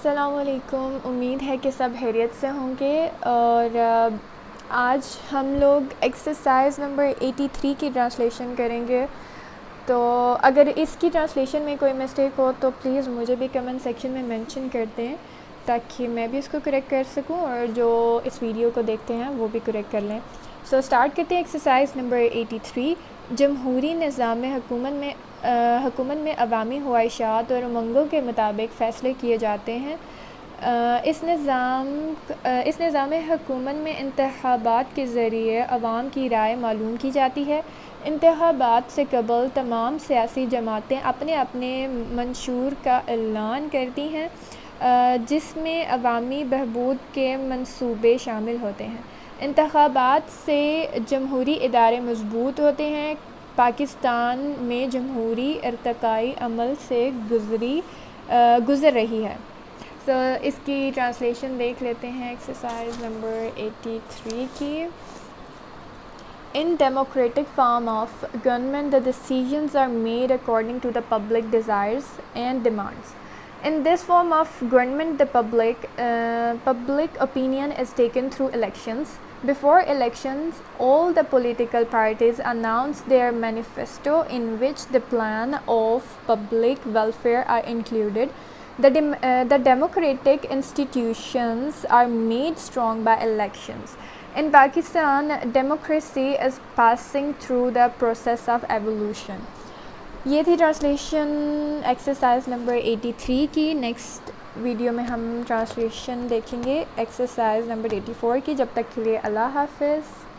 अस्सलामुअलैकुम। उम्मीद है कि सब खैरियत से होंगे। और आज हम लोग एक्सरसाइज नंबर 83 की ट्रांसलेशन करेंगे। तो अगर इसकी ट्रांसलेशन में कोई मिस्टेक हो तो प्लीज़ मुझे भी कमेंट सेक्शन में मेंशन कर दें ताकि मैं भी इसको करेक्ट कर सकूं और जो इस वीडियो को देखते हैं वो भी करेक्ट कर लें। सो स्टार्ट करते हैं एक्सरसाइज नंबर 83। जमहूरी निज़ाम हुकूमत में अवामी ख्वाहिशात और उमंगों के मुताबिक फ़ैसले किए जाते हैं। इस निज़ाम हुकूमत में इंतखाबात के ज़रिए अवाम की राय मालूम की जाती है। इंतखाबात से कबल तमाम सियासी जमातें अपने अपने मंशूर का ऐलान करती हैं जिसमें अवामी बहबूद के मंसूबे शामिल होते हैं। इंतखाबात से जमहूरी इदारे मजबूत होते हैं। पाकिस्तान में जमहूरी इर्तकाई अमल से गुज़र रही है। इसकी ट्रांसलेशन देख लेते हैं एक्सरसाइज नंबर 83 की। In democratic form of government, the decisions are made according to the public desires and demands. In this form of government, the public opinion is taken through elections. Before elections, all the political parties announce their manifesto in which the plan of public welfare are included. The democratic institutions are made strong by elections. In Pakistan, democracy is passing through the process of evolution. ये थी translation exercise number 83 की। Next video में हम translation देखेंगे exercise number 84 की। जब तक के लिए अल्लाह हाफ़िज़।